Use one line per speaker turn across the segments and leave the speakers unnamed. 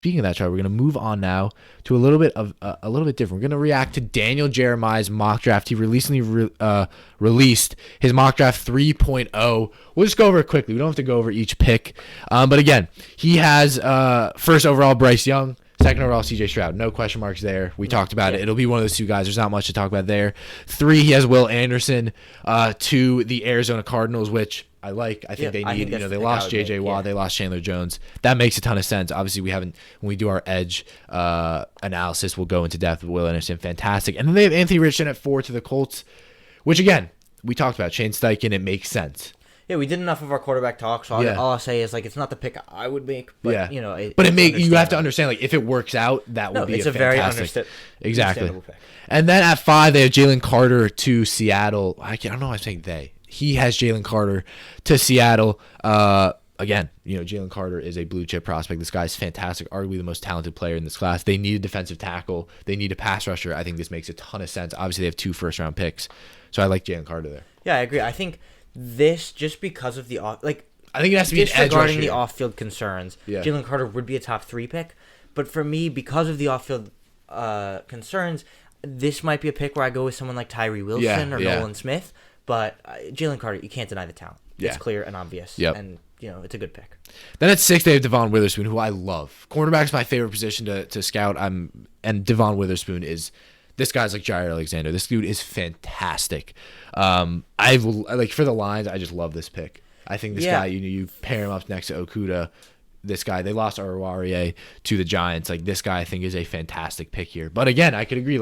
Speaking of that, Charlie, we're going to move on now to a little bit different. We're going to react to Daniel Jeremiah's mock draft. He recently released his mock draft 3.0. We'll just go over it quickly. We don't have to go over each pick. But again, he has first overall Bryce Young, second overall CJ Stroud. No question marks there. We talked about it. It'll be one of those two guys. There's not much to talk about there. 3, he has Will Anderson to the Arizona Cardinals, which I like. I think they need, they lost J.J. Watt, they lost Chandler Jones. That makes a ton of sense. Obviously, when we do our edge analysis, we'll go into depth with Will Anderson. Fantastic. And then they have Anthony Richardson at 4 to the Colts, which again, we talked about. Shane Steichen, it makes sense.
Yeah, we did enough of our quarterback talk, so all I'll say is, it's not the pick I would make, but, you
have to understand, if it works out, that would be a
very
understandable pick. And then at 5, they have Jalen Carter to Seattle. I don't know why I'm saying they. He has Jalen Carter to Seattle. Again, Jalen Carter is a blue chip prospect. This guy's fantastic, arguably the most talented player in this class. They need a defensive tackle. They need a pass rusher. I think this makes a ton of sense. Obviously, they have 2 first-round picks, so I like Jalen Carter there.
Yeah, I agree. I think this, just because of the I think
it has to be an edge
regarding the off-field concerns. Yeah. Jalen Carter would be a top 3 pick, but for me, because of the off-field concerns, this might be a pick where I go with someone like Tyree Wilson or Nolan Smith. But Jalen Carter, you can't deny the talent. It's clear and obvious. Yep. And, it's a good pick.
Then at 6, they have Devon Witherspoon, who I love. Cornerback's my favorite position to scout. And Devon Witherspoon is, this guy's like Jair Alexander. This dude is fantastic. For the Lions, I just love this pick. I think this guy, you pair him up next to Okudah. This guy, they lost Aruarie to the Giants. This guy, I think, is a fantastic pick here. But again, I could agree,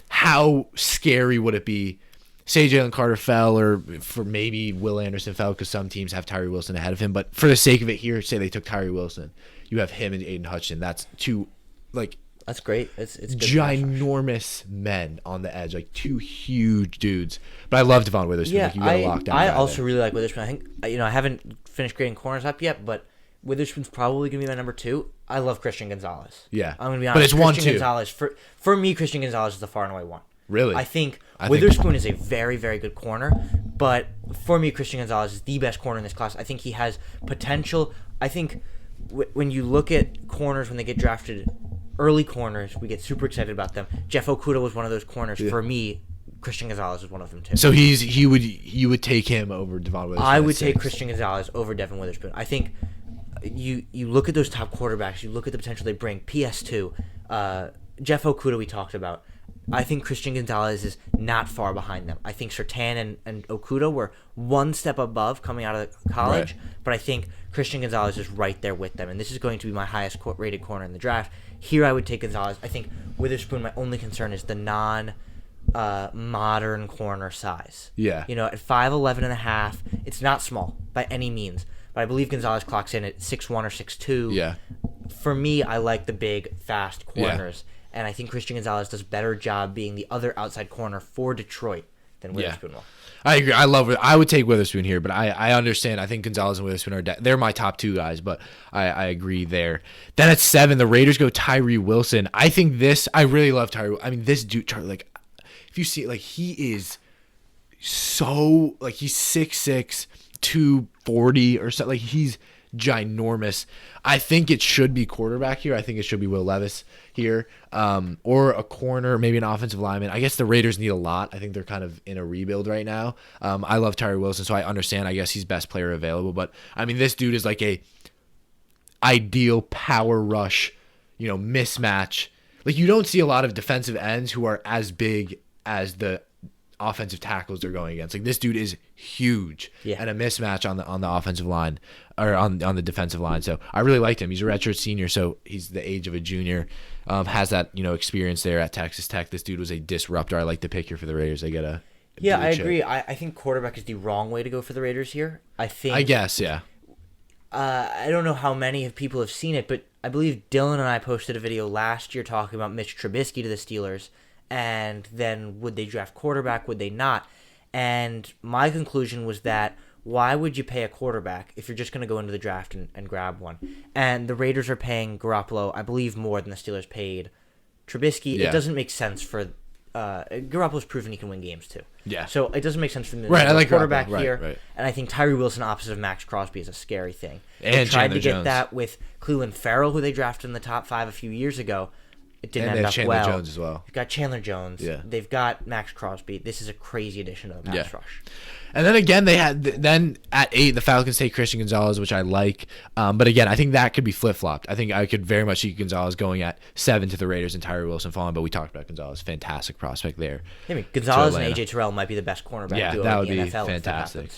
how scary would it be? Say Jalen Carter fell, or for maybe Will Anderson fell, because some teams have Tyree Wilson ahead of him. But for the sake of it here, say they took Tyree Wilson. You have him and Aiden Hutchinson. That's 2,
that's great. It's
ginormous men on the edge, 2 huge dudes. But I love Devon Witherspoon.
Yeah,
you got a lockdown.
I also really like Witherspoon. I think I haven't finished grading corners up yet, but Witherspoon's probably gonna be my number 2. I love Christian Gonzalez.
Yeah,
I'm gonna be honest.
But it's
Christian
1-2.
Gonzalez for me. Christian Gonzalez is the far and away one.
Really?
I think Witherspoon is a very, very good corner, but for me, Christian Gonzalez is the best corner in this class. I think he has potential. I think when you look at corners when they get drafted, early corners, we get super excited about them. Jeff Okudah was one of those corners. Yeah. For me, Christian Gonzalez is one of them too.
So you would take him over Devon Witherspoon?
I would take Christian Gonzalez over Devon Witherspoon. I think you look at those top quarterbacks, you look at the potential they bring. PS2, Jeff Okudah we talked about. I think Christian Gonzalez is not far behind them. I think Surtain and Okudah were one step above coming out of college, right. But I think Christian Gonzalez is right there with them, and this is going to be my highest rated corner in the draft. Here I would take Gonzalez. I think Witherspoon, my only concern is the modern corner size.
Yeah.
At 5'11 and a half, it's not small by any means, but I believe Gonzalez clocks in at 6'1 or 6'2.
Yeah.
For me, I like the big, fast corners. Yeah. And I think Christian Gonzalez does a better job being the other outside corner for Detroit than Witherspoon will.
I agree. I would take Witherspoon here, but I understand. I think Gonzalez and Witherspoon they're my top 2 guys, but I agree there. Then at 7, the Raiders go Tyree Wilson. I think I really love Tyree. I mean, this dude, Charlie, if you see, he is so, he's 6'6", 240 or something. He's ginormous. I think it should be quarterback here. I think it should be Will Levis here, or a corner, maybe an offensive lineman. I guess the Raiders need a lot. I think they're kind of in a rebuild right now. I love Tyree Wilson, so I understand. I guess he's best player available, but I mean, this dude is a ideal power rush, mismatch. You don't see a lot of defensive ends who are as big as the offensive tackles they're going against. This dude is huge, and a mismatch on the offensive line or on the defensive line. So I really liked him. He's a redshirt senior, so he's the age of a junior. Has that experience there at Texas Tech. This dude was a disruptor. I like the pick here for the Raiders. They get a
I agree. I think quarterback is the wrong way to go for the Raiders here. I
guess yeah.
I don't know how many people have seen it, but I believe Dylan and I posted a video last year talking about Mitch Trubisky to the Steelers. And then would they draft quarterback? Would they not? And my conclusion was that why would you pay a quarterback if you're just going to go into the draft and grab one? And the Raiders are paying Garoppolo, I believe, more than the Steelers paid Trubisky. Yeah. It doesn't make sense for Garoppolo's proven he can win games too.
Yeah.
So it doesn't make sense for them to
Right, I
go
like
quarterback
Garoppolo.
here.
Right.
And I think Tyree Wilson opposite of Max Crosby is a scary thing.
And
They tried
Chandler
to get
Jones.
that with Cleveland Farrell, who they drafted in the top 5 a few years ago. It didn't
And they
end
have
up
Chandler
well.
Jones as well.
They've got Chandler Jones.
Yeah.
They've got Max Crosby. This is a crazy addition to the pass rush.
And then again, they had at 8 the Falcons take Christian Gonzalez, which I like. But again, I think that could be flip flopped. I think I could very much see Gonzalez going at 7 to the Raiders and Tyree Wilson falling. But we talked about Gonzalez, fantastic prospect there.
I mean, Gonzalez and
Atlanta.
AJ Terrell might be the best cornerback duo
that
in the
would be
NFL.
fantastic.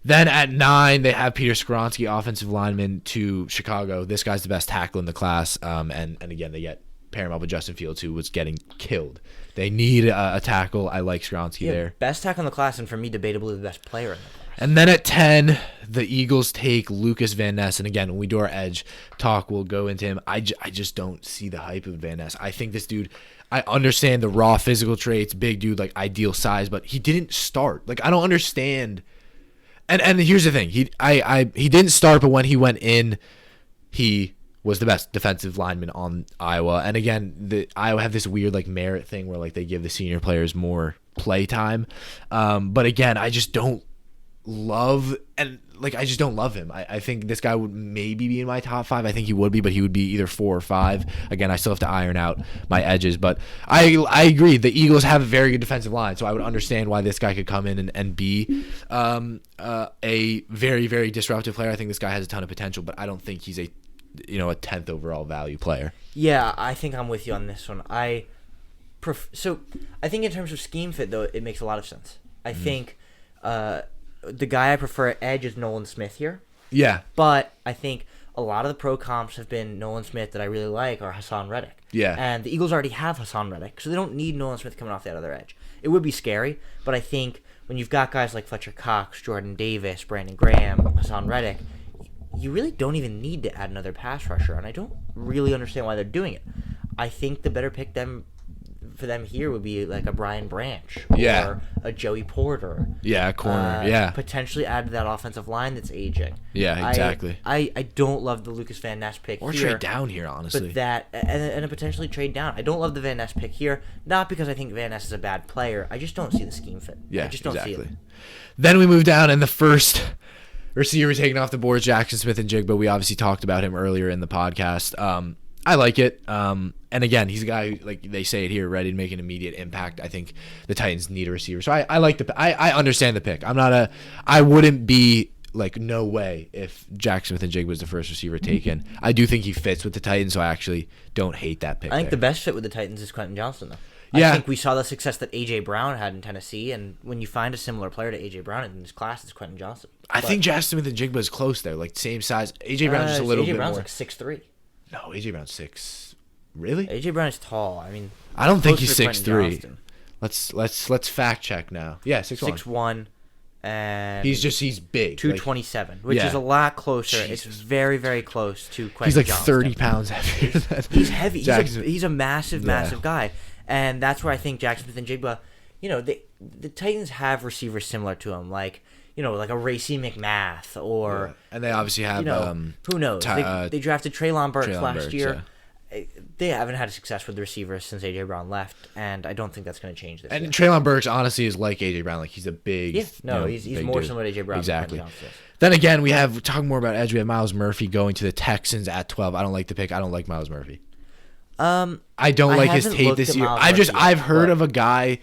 Then at 9, they have Peter Skoronski, offensive lineman to Chicago. This guy's the best tackle in the class. And again, they get pair him up with Justin Fields, who was getting killed. They need a tackle. I like Skoronski there.
Best tackle in the class, and for me, debatably the best player in the class.
And then at 10, the Eagles take Lucas Van Ness. And again, when we do our edge talk, we'll go into him. I just don't see the hype of Van Ness. I think this dude, I understand the raw physical traits, big dude, like ideal size, but he didn't start. Like, I don't understand. And here's the thing. He didn't start, but when he went in, he was the best defensive lineman on Iowa. And again, the Iowa have this weird like merit thing where like they give the senior players more play time. But again, I just don't love him. I think this guy would maybe be in my top 5. I think he would be, but he would be either 4 or 5. Again, I still have to iron out my edges, but I agree. The Eagles have a very good defensive line, so I would understand why this guy could come in and be a very, very disruptive player. I think this guy has a ton of potential, but I don't think he's a 10th overall value player.
Yeah, I think I'm with you on this one. So I think in terms of scheme fit, though, it makes a lot of sense. I think the guy I prefer at edge is Nolan Smith here.
Yeah.
But I think a lot of the pro comps have been Nolan Smith that I really like are Hassan Reddick.
Yeah.
And the Eagles already have Hassan Reddick, so they don't need Nolan Smith coming off that other edge. It would be scary, but I think when you've got guys like Fletcher Cox, Jordan Davis, Brandon Graham, Hassan Reddick, you really don't even need to add another pass rusher, and I don't really understand why they're doing it. I think the better pick for them here would be like a Brian Branch or a Joey Porter.
Yeah, a corner.
Potentially add to that offensive line that's aging.
Yeah, exactly.
I don't love the Lucas Van Ness pick
or
here.
trade down here, honestly.
But and a potentially trade down. I don't love the Van Ness pick here, not because I think Van Ness is a bad player. I just don't see the scheme fit.
Yeah,
I just don't see it.
Then we move down, and the first receiver taken off the board is Jackson Smith-Njigba. We obviously talked about him earlier in the podcast. I like it. And again, he's a guy who, like they say it here, ready to make an immediate impact. I think the Titans need a receiver. So I like I understand the pick. I wouldn't be like, no way if Jackson Smith-Njigba was the first receiver taken. I do think he fits with the Titans, so I actually don't hate that pick.
I think the best fit with the Titans is Quentin Johnston, though.
Yeah.
I think we saw the success that A.J. Brown had in Tennessee, and when you find a similar player to A.J. Brown in this class, it's Quentin Johnston.
I think Jackson Smith-Njigba is close there, like same size. A.J. Brown's just a little bit more.
A.J. Brown's like 6'3".
No, A.J. Brown's 6. Really?
A.J. Brown is tall. I mean,
I don't think he's
closer to Quentin
6'3".
Johnston.
Let's fact check now. Yeah, 6'1".
6'1", and
he's big.
227, which is a lot closer.
Jesus.
It's very, very close to Quentin
He's like
Johnston.
30 pounds heavier than
He's heavy.
Jackson.
He's a massive guy. And that's where I think Jackson Smith-Njigba, the Titans have receivers similar to him, like a Racey McMath or...
Yeah. And they obviously have...
who knows? They drafted Treylon Burks last year. They haven't had success with the receivers since A.J. Brown left, and I don't think that's going to change this year.
And Treylon Burks, honestly, is like A.J. Brown. Like, he's a big...
he's more similar to A.J. Brown
exactly.
than Quentin Johnston.
Then again, we're talking more about edge. We have Myles Murphy going to the Texans at 12. I don't like the pick. I don't like Myles Murphy. I don't like his tape this year. I've heard of a guy...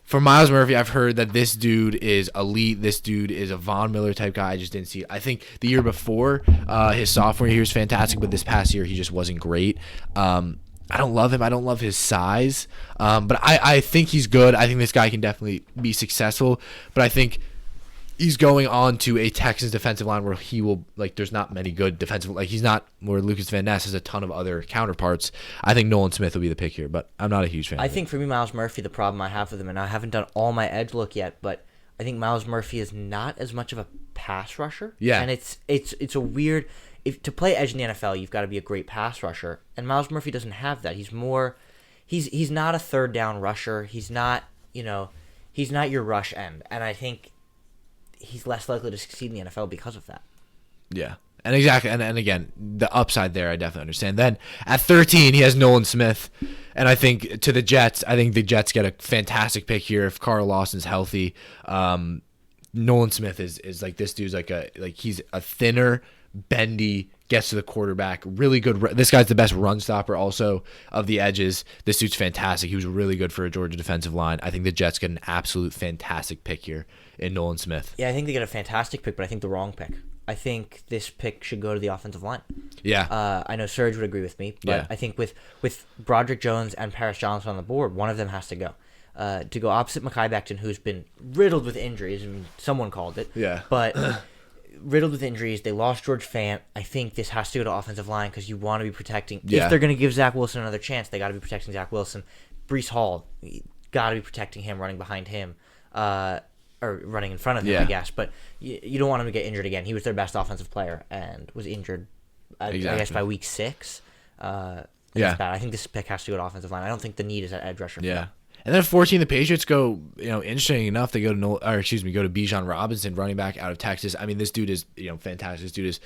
For Myles Murphy, I've heard that this dude is elite. This dude is a Von Miller type guy. I just didn't see it. I think the year before, his sophomore year, he was fantastic, but this past year, he just wasn't great. I don't love him. I don't love his size. But I think he's good. I think this guy can definitely be successful. But I think he's going on to a Texans defensive line where he will, like, there's not many good defensive, like, he's not where Lucas Van Ness has a ton of other counterparts. I think Nolan Smith will be the pick here, but I'm not a huge fan.
I think for me, Myles Murphy, the problem I have with him, and I haven't done all my edge look yet, but I think Myles Murphy is not as much of a pass rusher.
Yeah.
And it's a weird, to play edge in the NFL, you've got to be a great pass rusher, and Myles Murphy doesn't have that. He's more, he's not a third down rusher. He's not, he's not your rush end, and I think he's less likely to succeed in the NFL because of that.
Yeah. And exactly, and again, the upside there, I definitely understand. Then at 13, he has Nolan Smith, and I think to the Jets, I think the Jets get a fantastic pick here if Carl Lawson's healthy. Nolan Smith is like, this dude's he's a thinner, bendy, gets to the quarterback, really good. This guy's the best run stopper also of the edges. This dude's fantastic. He was really good for a Georgia defensive line. I think the Jets get an absolute fantastic pick here in Nolan Smith.
Yeah, I think they get a fantastic pick, but I think the wrong pick. I think this pick should go to the offensive line.
Yeah.
I know Serge would agree with me, but
Yeah.
I think with Broderick Jones and Paris Johnson on the board, one of them has to go. To go opposite Mekhi Becton, who's been riddled with injuries. I mean, someone called it.
Yeah.
But riddled with injuries. They lost George Fant. I think this has to go to offensive line because you want to be protecting.
Yeah.
If they're going to give Zach Wilson another chance, they got to be protecting Zach Wilson. Breece Hall, got to be protecting him, running behind him. Or running in front of him,
Yeah.
I guess. But you don't want him to get injured again. He was their best offensive player and was injured, I guess, by week 6.
Yeah.
That's bad. I think this pick has to go to offensive line. I don't think the need is at edge rusher.
Yeah. And then at 14, the Patriots go, interesting enough, they go to go to Bijan Robinson, running back out of Texas. I mean, this dude is, fantastic. This dude is,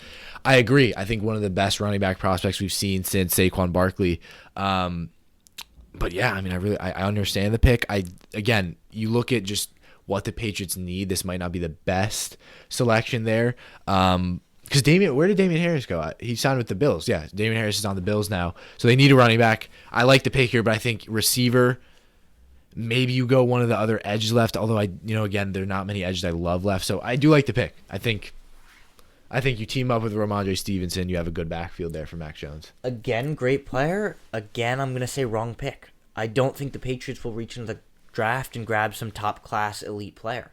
I agree, I think one of the best running back prospects we've seen since Saquon Barkley. But yeah, I mean, I understand the pick. Again, you look at just what the Patriots need. This might not be the best selection there. Because where did Damian Harris go? He signed with the Bills. Yeah, Damian Harris is on the Bills now. So they need a running back. I like the pick here, but I think receiver, maybe you go one of the other edges left. Although again, there are not many edges I love left. So I do like the pick. I think you team up with Ramondre Stevenson. You have a good backfield there for Mac Jones.
Again, great player. Again, I'm going to say wrong pick. I don't think the Patriots will reach into the draft and grab some top class elite player.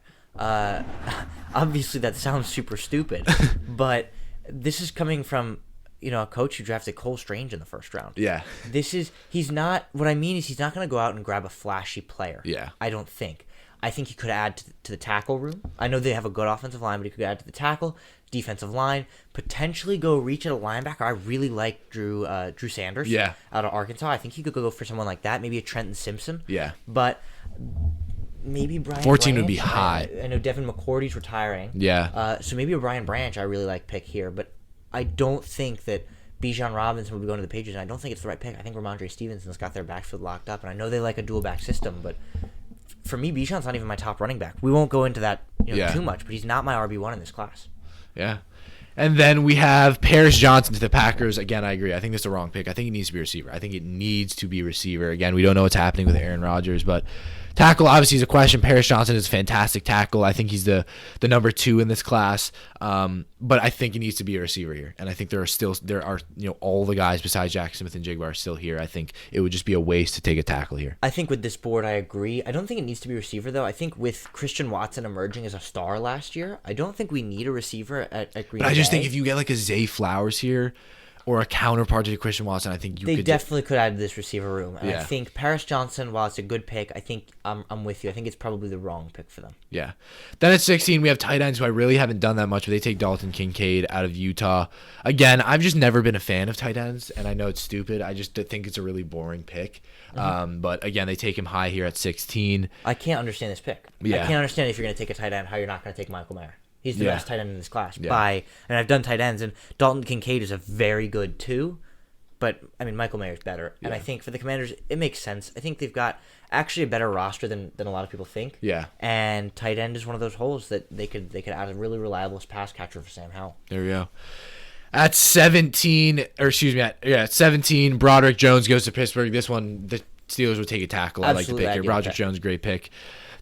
Obviously that sounds super stupid, but this is coming from a coach who drafted Cole Strange in the first round.
Yeah.
He's not going to go out and grab a flashy player.
Yeah.
I don't think. I think he could add to the tackle room. I know they have a good offensive line, but he could add to the tackle, defensive line, potentially go reach at a linebacker. I really like Drew Sanders out of Arkansas. I think he could go for someone like that, maybe a Trenton Simpson.
Yeah.
But maybe Brian
14
Branch.
would be high.
I know Devin McCourty's retiring.
Yeah.
So maybe a Brian Branch I really like pick here, but I don't think that Bijan Robinson would be going to the Patriots, and I don't think it's the right pick. I think Ramondre Stevenson's got their backfield locked up, and I know they like a dual back system, but for me, Bijan's not even my top running back. We won't go into that too much, but he's not my RB1 in this class.
Yeah. And then we have Paris Johnson to the Packers. Again, I agree. I think this is the wrong pick. I think it needs to be receiver. I think it needs to be receiver. Again, we don't know what's happening with Aaron Rodgers, but tackle obviously is a question. Paris Johnson is a fantastic tackle. I think he's the number 2 in this class. But I think he needs to be a receiver here. And I think there are all the guys besides Jack Smith and Jigba are still here. I think it would just be a waste to take a tackle here.
I think with this board, I agree. I don't think it needs to be receiver, though. I think with Christian Watson emerging as a star last year, I don't think we need a receiver at Green Bay.
But I just think if you get like a Zay Flowers here or a counterpart to Christian Watson, I think
they definitely could add to this receiver room. And
Yeah.
I think Paris Johnson, while it's a good pick, I think I'm with you. I think it's probably the wrong pick for them.
Yeah. Then at 16, we have tight ends who I really haven't done that much, but they take Dalton Kincaid out of Utah. Again, I've just never been a fan of tight ends, and I know it's stupid. I just think it's a really boring pick. But again, they take him high here at 16.
I can't understand this pick.
Yeah.
I can't understand if you're going to take a tight end, how you're not going to take Michael Mayer. He's the
Yeah.
best tight end in this class.
Yeah.
And I've done tight ends, and Dalton Kincaid is a very good too. But, I mean, Michael Mayer's better. And I think for the Commanders, it makes sense. I think they've got actually a better roster than a lot of people think.
Yeah.
And tight end is one of those holes that they could add a really reliable pass catcher for Sam Howell.
There we go. At 17, at 17, Broderick Jones goes to Pittsburgh. This one, the Steelers would take a tackle.
Absolutely,
I like the pick here.
I'd
Broderick Jones, great pick.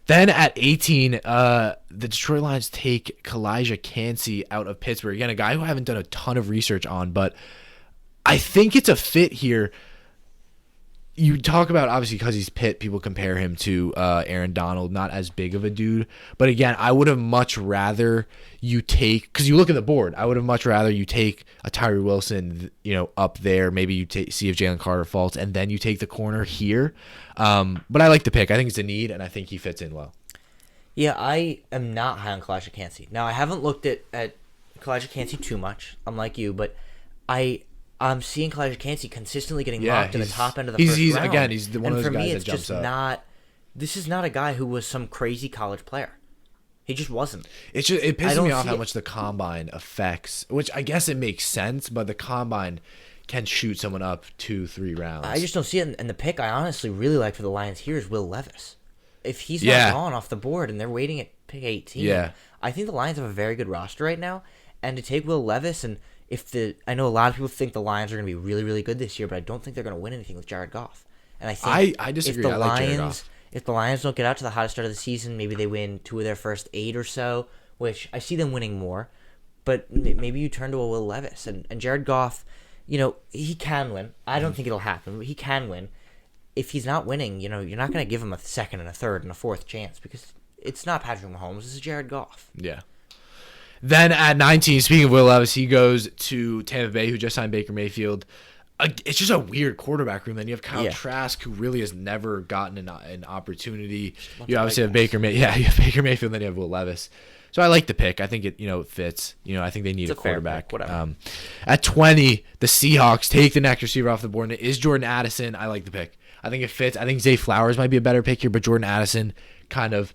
Then at 18, the Detroit Lions take Kalijah Cansey out of Pittsburgh. Again, a guy who I haven't done a ton of research on, but I think it's a fit here. You talk about, obviously, because he's Pitt, people compare him to Aaron Donald, not as big of a dude. But again, I would have much rather you take, because you look at the board, I would have much rather you take a Tyree Wilson, up there. Maybe you see if Jalen Carter falls, and then you take the corner here. But I like the pick. I think it's a need, and I think he fits in well.
Yeah, I am not high on Kalijah Cansey. Now, I haven't looked at Kalijah Cansey too much, unlike you, but I'm seeing Kalijah Cansey consistently getting mocked in the top end of the first round.
Again, he's one of those guys that jumps up.
This is not a guy who was some crazy college player. He just wasn't.
It pisses
don't
me off
see
how
it.
much the combine affects, which I guess it makes sense, but the combine can shoot someone up 2-3 rounds.
I just don't see it. And the pick I honestly really like for the Lions here is Will Levis. If he's
Yeah.
not gone off the board and they're waiting at pick 18,
Yeah.
I think the Lions have a very good roster right now. And to take Will Levis, and I know a lot of people think the Lions are going to be really, really good this year, but I don't think they're going to win anything with Jared Goff. And I think
I disagree.
If the
I like Jared
Lions,
Goff.
if the Lions don't get out to the hottest start of the season, maybe they win 2 of their first 8 or so, which I see them winning more. But maybe you turn to a Will Levis and Jared Goff. He can win. I don't think it'll happen, but he can win. If he's not winning, you're not going to give him a second and a third and a fourth chance because it's not Patrick Mahomes. This is Jared Goff.
Yeah. Then at 19, speaking of Will Levis, he goes to Tampa Bay, who just signed Baker Mayfield. It's just a weird quarterback room. Then you have Kyle Trask, who really has never gotten an opportunity. You obviously have Baker Mayfield. Yeah, you have Baker Mayfield, then you have Will Levis. So I like the pick. I think it fits. I think they need a quarterback.
Whatever.
At 20, the Seahawks take the next receiver off the board, and it is Jordan Addison. I like the pick. I think it fits. I think Zay Flowers might be a better pick here, but Jordan Addison kind of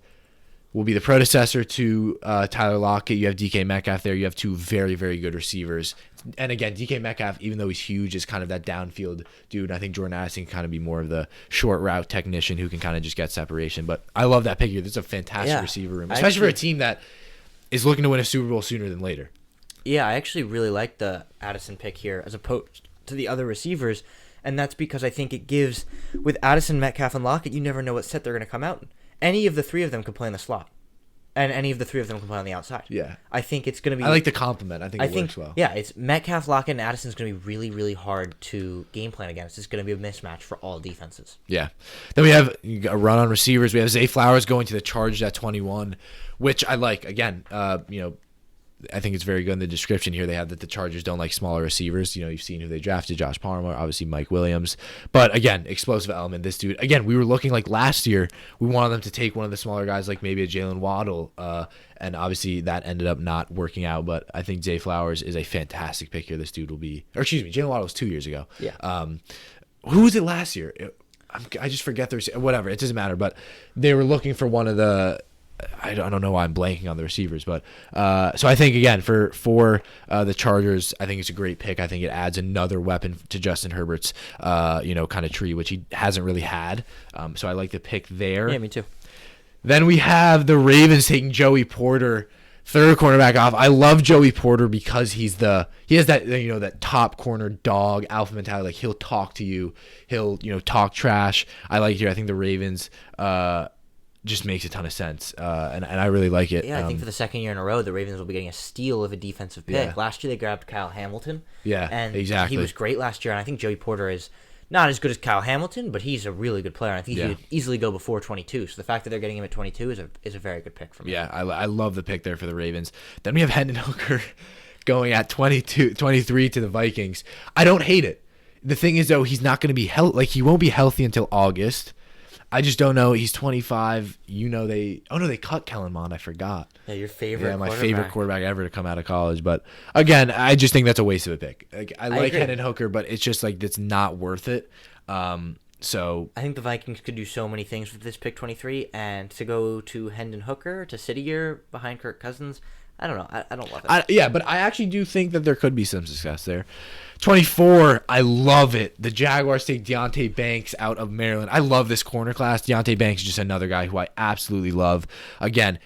will be the predecessor to Tyler Lockett. You have DK Metcalf there. You have 2 very, very good receivers. And again, DK Metcalf, even though he's huge, is kind of that downfield dude. I think Jordan Addison can kind of be more of the short route technician who can kind of just get separation. But I love that pick here. This is a fantastic receiver room, especially for a team that is looking to win a Super Bowl sooner than later.
Yeah, I actually really like the Addison pick here as opposed to the other receivers. And that's because I think it gives, with Addison, Metcalf, and Lockett, you never know what set they're going to come out in. Any of the 3 of them could play in the slot. And any of the 3 of them can play on the outside.
Yeah.
I think it's going to be...
I like the compliment. I think it works well.
Yeah, it's Metcalf, Lockett, and Addison's going to be really, really hard to game plan against. It's going to be a mismatch for all defenses.
Yeah. Then we have a run on receivers. We have Zay Flowers going to the Chargers at 21, which I like. Again, I think it's very good in the description here. They have that the Chargers don't like smaller receivers. You've seen who they drafted, Josh Palmer, obviously Mike Williams. But again, explosive element. This dude, again, we were looking like last year, we wanted them to take one of the smaller guys like maybe a Jalen Waddle. And obviously that ended up not working out. But I think Zay Flowers is a fantastic pick here. This dude will be, or excuse me, Jalen Waddle was 2 years ago.
Yeah.
Who was it last year? I just forget whatever. It doesn't matter. But they were looking for one of the, I don't know why I'm blanking on the receivers, but so I think again for the Chargers, I think it's a great pick. I think it adds another weapon to Justin Herbert's kind of tree, which he hasn't really had. So I like the pick there.
Yeah, me too.
Then we have the Ravens taking Joey Porter, third cornerback off. I love Joey Porter because he has that that top corner dog alpha mentality. Like he'll talk to you, he'll talk trash. I like it here. I think the Ravens just makes a ton of sense, and I really like it.
Yeah, I think for the second year in a row, the Ravens will be getting a steal of a defensive pick.
Yeah.
Last year, they grabbed Kyle Hamilton.
Yeah,
and
exactly.
he was great last year, and I think Joey Porter is not as good as Kyle Hamilton, but he's a really good player, and I think he could easily go before 22. So the fact that they're getting him at 22 is a very good pick for me.
Yeah, I love the pick there for the Ravens. Then we have Hendon Hooker going at 23 to the Vikings. I don't hate it. The thing is, though, he's not going to be he won't be healthy until August. I just don't know. He's 25. They cut Kellen Mond. I forgot.
Yeah, your favorite.
Yeah, my favorite quarterback ever to come out of college. But again, I just think that's a waste of a pick. I like
agree.
Hendon Hooker, but it's just it's not worth it. So
I think the Vikings could do so many things with this pick 23, and to go to Hendon Hooker to sit a year behind Kirk Cousins, I don't know. I don't love it.
But I actually do think that there could be some success there. 24, I love it. The Jaguars take Deonte Banks out of Maryland. I love this corner class. Deonte Banks is just another guy who I absolutely love. Again,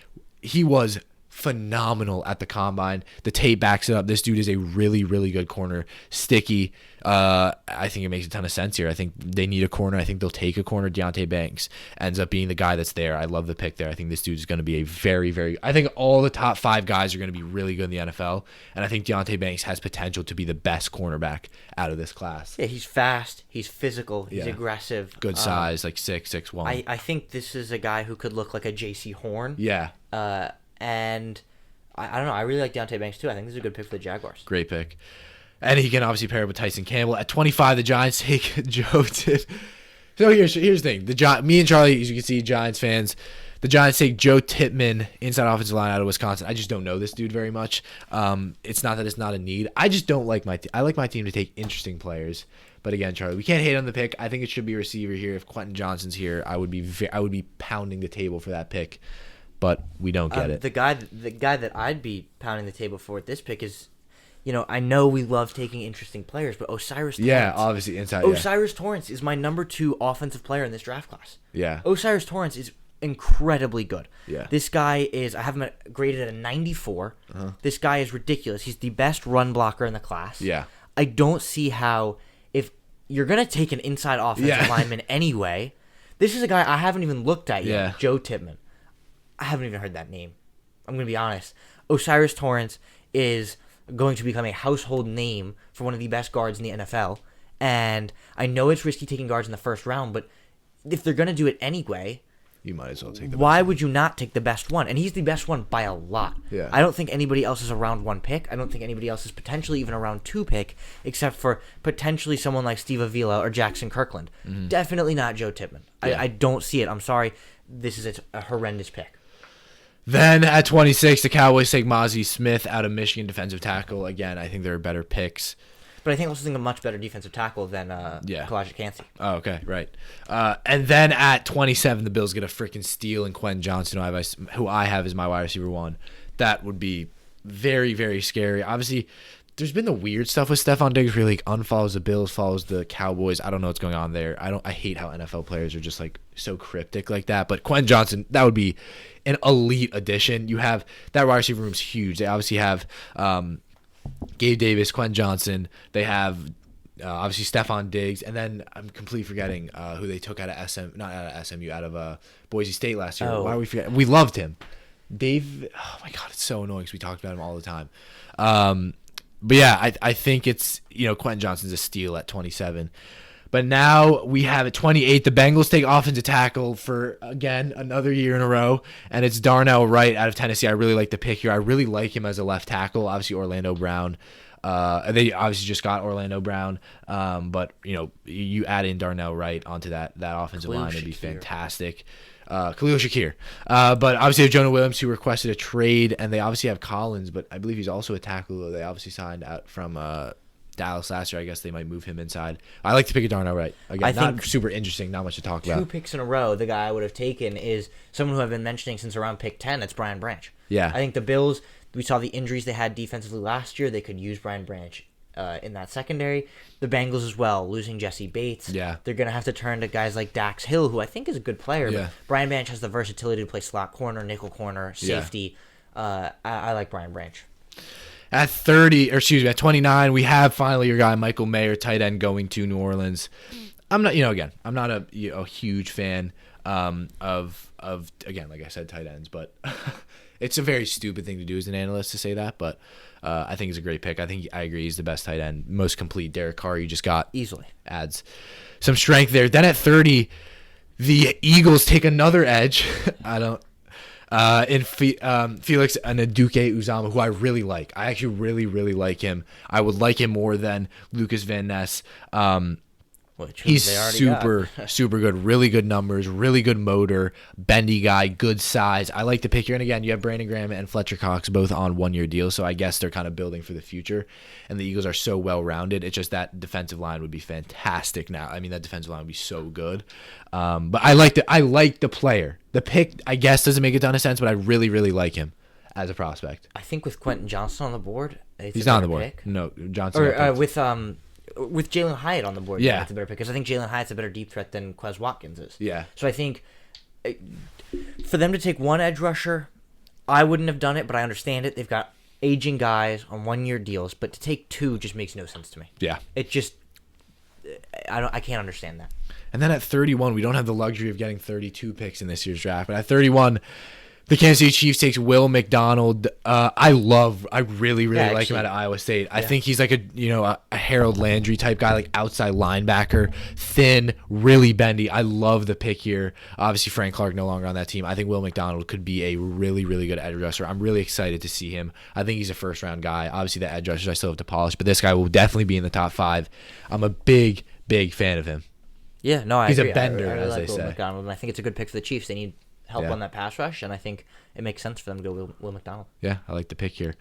he was phenomenal at the combine. The tape backs it up. This dude is a really, really good corner. Sticky. I think it makes a ton of sense here. I think they need a corner. I think they'll take a corner. Deonte Banks ends up being the guy that's there. I love the pick there. I think this dude is going to be a very, very... I think all the top 5 guys are going to be really good in the NFL, and I think Deonte Banks has potential to be the best cornerback out of this class.
Yeah, he's fast. He's physical. He's aggressive.
Good size, 6'1".
I think this is a guy who could look like a J.C. Horn.
Yeah.
And I don't know. I really like Deonte Banks, too. I think this is a good pick for the Jaguars.
Great pick. And he can obviously pair it with Tyson Campbell. At 25, the Giants take Joe Tipp. So here's the thing. Me and Charlie, as you can see, Giants fans, the Giants take Joe Tippmann, inside offensive line out of Wisconsin. I just don't know this dude very much. It's not that it's not a need. I just don't like I like my team to take interesting players. But again, Charlie, we can't hate on the pick. I think it should be a receiver here. If Quentin Johnson's here, I would be pounding the table for that pick. but we don't get it.
The guy that I'd be pounding the table for at this pick is, I know we love taking interesting players, but Osiris Torrance.
Yeah, obviously inside.
Osiris Torrance is my number 2 offensive player in this draft class.
Yeah.
Osiris Torrance is incredibly good.
Yeah.
This guy is, I have him graded at a 94. This guy is ridiculous. He's the best run blocker in the class.
Yeah.
I don't see how, if you're going to take an inside offensive lineman anyway, this is a guy I haven't even looked at yet, Joe Tippmann. I haven't even heard that name. I'm going to be honest. Osiris Torrance is going to become a household name for one of the best guards in the NFL. And I know it's risky taking guards in the first round, but if they're going to do it anyway,
you might as well take the
why would you not take the best one? And he's the best one by a lot.
Yeah.
I don't think anybody else is a round 1 pick. I don't think anybody else is potentially even a round 2 pick, except for potentially someone like Steve Avila or Jackson Kirkland. Definitely not Joe Tippmann.
Yeah.
I don't see it. I'm sorry. This is a horrendous pick.
Then at 26, the Cowboys take Mozzie Smith out of Michigan, defensive tackle. Again, I think there are better picks.
But I think also a much better defensive tackle than Kalijah Kancey.
Oh, okay, right. And then at 27, the Bills get a freaking steal in Quentin Johnson, who I have as my wide receiver 1. That would be very, very scary. Obviously, there's been the weird stuff with Stephon Diggs where he unfollows the Bills, follows the Cowboys. I don't know what's going on there. I hate how NFL players are just so cryptic like that. But Quentin Johnson, that would be an elite addition. You have that wide receiver room's huge. They obviously have Gabe Davis, Quentin Johnson. They have obviously Stephon Diggs, and then I'm completely forgetting who they took out of SMU, out of Boise State last year. Why are we forgetting? We loved him. Dave. Oh my God, it's so annoying because we talked about him all the time. But yeah, I think it's Quentin Johnson's a steal at 27. But now we have at 28, the Bengals take offensive tackle for, again, another year in a row, and it's Darnell Wright out of Tennessee. I really like the pick here. I really like him as a left tackle. Obviously, Orlando Brown. They obviously just got Orlando Brown, but you add in Darnell Wright onto that offensive line, it'd be fantastic. Khalil Shakir. But obviously they have Jonah Williams, who requested a trade, and they obviously have Collins, but I believe he's also a tackle. They obviously signed out from Dallas last year. I guess they might move him inside. I like to pick a Darnell Wright. Again, I think not super interesting, not much to talk about.
2 picks in a row, the guy I would have taken is someone who I've been mentioning since around pick 10. That's Brian Branch.
Yeah.
I think the Bills, we saw the injuries they had defensively last year. They could use Brian Branch in that secondary. The Bengals as well, losing Jesse Bates.
Yeah.
They're going to have to turn to guys like Dax Hill, who I think is a good player.
Yeah.
But Brian Branch has the versatility to play slot corner, nickel corner, safety. Yeah. I like Brian Branch.
At 29, we have finally your guy Michael Mayer, tight end, going to New Orleans. I'm not, I'm not a huge fan of again, like I said, tight ends, but it's a very stupid thing to do as an analyst to say that. But I think it's a great pick. I agree he's the best tight end, most complete. Derek Carr, you just got
easily
adds some strength there. Then at 30, the Eagles take another edge. In Felix Anaduke Uzama, who I really like. I actually really, really like him. I would like him more than Lucas Van Ness. He's super good. Really good numbers, really good motor, bendy guy, good size. I like the pick here. And again, you have Brandon Graham and Fletcher Cox both on 1-year deals, so I guess they're kind of building for the future. And the Eagles are so well-rounded. It's just that defensive line would be fantastic now. I mean, that defensive line would be so good. But I like the player. The pick, I guess, doesn't make a ton of sense, but I really, really like him as a prospect.
I think with Quentin Johnson on the board,
he's not on the board. Pick. No, Johnson.
Or with Jalen Hyatt on the board, yeah, it's a better pick because I think Jalen Hyatt's a better deep threat than Quez Watkins is.
Yeah.
So I think for them to take one edge rusher, I wouldn't have done it, but I understand it. They've got aging guys on 1-year deals, but to take 2 just makes no sense to me.
Yeah.
It just I can't understand that.
And then at 31, we don't have the luxury of getting 32 picks in this year's draft, but at 31, the Kansas City Chiefs takes Will McDonald. I really like him out of Iowa State. I think he's like a Harold Landry type guy, like outside linebacker, thin, really bendy. I love the pick here. Obviously, Frank Clark no longer on that team. I think Will McDonald could be a really, really good edge rusher. I'm really excited to see him. I think he's a first-round guy. Obviously, the edge rushers I still have to polish, but this guy will definitely be in the top 5. I'm a big, big fan of him.
Yeah, no,
he's
agree.
A bender,
I really
as
like
they
Will
say.
McDonald, and I think it's a good pick for the Chiefs. They need help on that pass rush, and I think it makes sense for them to go Will McDonald.
Yeah, I like the pick here.